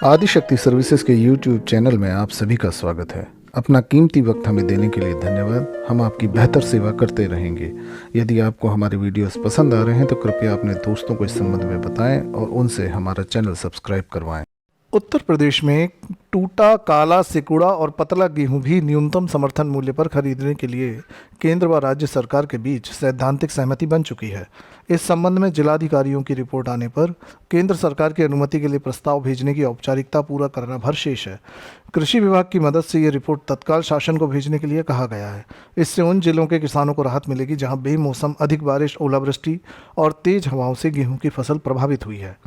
Adishakti services के YouTube channel में आप सभी का स्वागत है। अपना कीमती वक्त हमें देने के लिए धन्यवाद। हम आपकी बेहतर सेवा करते रहेंगे। यदि आपको हमारे वीडियोस पसंद आ रहे हैं तो कृपया अपने दोस्तों को इस संबंध में बताएं और उनसे हमारा चैनल सब्सक्राइब करवाएं। उत्तर प्रदेश में टूटा, काला, सिकुड़ा और पतला गेहूं भी न्यूनतम समर्थन मूल्य पर खरीदने के लिए केंद्र व राज्य सरकार के बीच सैद्धांतिक सहमति बन चुकी है। इस संबंध में जिलाधिकारियों की रिपोर्ट आने पर केंद्र सरकार की अनुमति के लिए प्रस्ताव भेजने की औपचारिकता पूरा करना भर शेष है। कृषि विभाग की मदद से ये रिपोर्ट तत्काल शासन को भेजने के लिए कहा गया है। इससे उन जिलों के किसानों को राहत मिलेगी जहां बेमौसम अधिक बारिश, ओलावृष्टि और तेज हवाओं से गेहूं की फसल प्रभावित हुई है।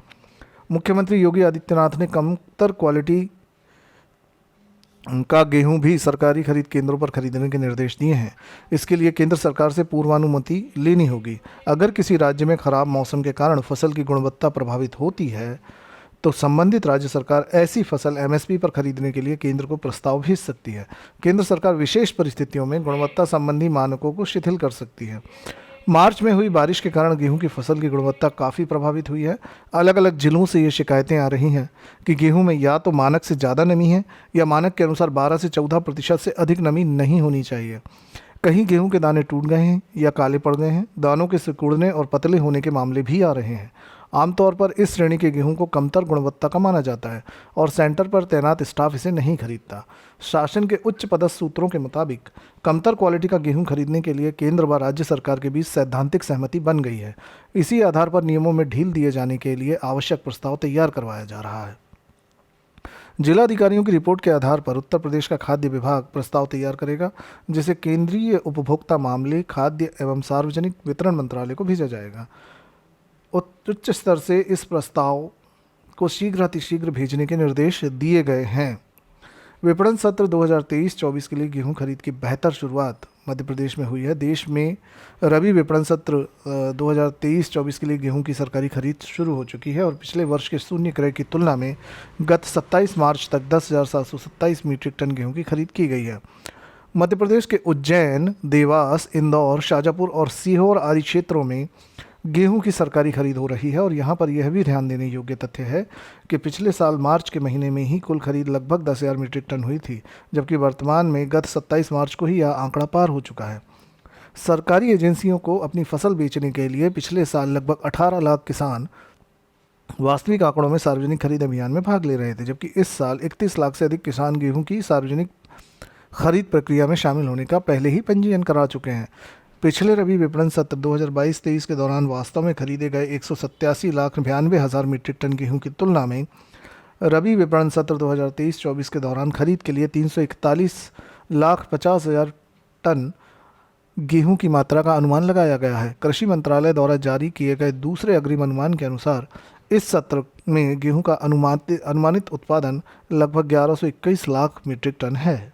मुख्यमंत्री योगी आदित्यनाथ ने कमतर क्वालिटी का गेहूं भी सरकारी खरीद केंद्रों पर खरीदने के निर्देश दिए हैं। इसके लिए केंद्र सरकार से पूर्वानुमति लेनी होगी। अगर किसी राज्य में खराब मौसम के कारण फसल की गुणवत्ता प्रभावित होती है तो संबंधित राज्य सरकार ऐसी फसल एमएसपी पर खरीदने के लिए केंद्र को प्रस्ताव भेज सकती है। केंद्र सरकार विशेष परिस्थितियों में गुणवत्ता संबंधी मानकों को शिथिल कर सकती है। मार्च में हुई बारिश के कारण गेहूं की फसल की गुणवत्ता काफ़ी प्रभावित हुई है। अलग अलग जिलों से ये शिकायतें आ रही हैं कि गेहूं में या तो मानक से ज़्यादा नमी है या मानक के अनुसार 12 से 14% से अधिक नमी नहीं होनी चाहिए। कहीं गेहूं के दाने टूट गए हैं या काले पड़ गए हैं। दानों के सिकुड़ने और पतले होने के मामले भी आ रहे हैं। आमतौर पर इस श्रेणी के गेहूं को कमतर गुणवत्ता का माना जाता है और सेंटर पर तैनात स्टाफ इसे नहीं खरीदता। शासन के उच्च पदस्थ सूत्रों के मुताबिक कमतर क्वालिटी का गेहूं खरीदने के लिए केंद्र व राज्य सरकार के बीच सैद्धांतिक सहमति बन गई है। इसी आधार पर नियमों में ढील दिए जाने के लिए आवश्यक प्रस्ताव तैयार करवाया जा रहा है। जिलाधिकारियों की रिपोर्ट के आधार पर उत्तर प्रदेश का खाद्य विभाग प्रस्ताव तैयार करेगा, जिसे केंद्रीय उपभोक्ता मामले, खाद्य एवं सार्वजनिक वितरण मंत्रालय को भेजा जाएगा। उच्च स्तर से इस प्रस्ताव को शीघ्र भेजने के निर्देश दिए गए हैं। विपणन सत्र 2023-24 के लिए गेहूं खरीद की बेहतर शुरुआत मध्य प्रदेश में हुई है। देश में रबी विपणन सत्र 2023-24 के लिए गेहूं की सरकारी खरीद शुरू हो चुकी है और पिछले वर्ष के शून्य क्रय की तुलना में गत 27 मार्च तक 10,727 मीट्रिक टन गेहूं की खरीद की गई है। मध्य प्रदेश के उज्जैन, देवास, इंदौर, शाजापुर और सीहोर आदि क्षेत्रों में गेहूं की सरकारी खरीद हो रही है और यहां पर यह भी ध्यान देने योग्य तथ्य है कि पिछले साल मार्च के महीने में ही कुल खरीद लगभग 10,000 मीट्रिक टन हुई थी, जबकि वर्तमान में गत 27 मार्च को ही यह आंकड़ा पार हो चुका है। सरकारी एजेंसियों को अपनी फसल बेचने के लिए पिछले साल लगभग 18 लाख किसान वास्तविक आंकड़ों में सार्वजनिक खरीद अभियान में भाग ले रहे थे, जबकि इस साल 31 लाख से अधिक किसान गेहूँ की सार्वजनिक खरीद प्रक्रिया में शामिल होने का पहले ही पंजीयन करा चुके हैं। पिछले रबी विपणन सत्र 2022-23 के दौरान वास्तव में खरीदे गए 187,92,000 मीट्रिक टन गेहूं की तुलना में रबी विपणन सत्र 2023-24 के दौरान खरीद के लिए 341,50,000 टन गेहूं की मात्रा का अनुमान लगाया गया है। कृषि मंत्रालय द्वारा जारी किए गए दूसरे अग्रिम अनुमान के अनुसार इस सत्र में गेहूं का अनुमानित उत्पादन लगभग 1121 लाख मीट्रिक टन है।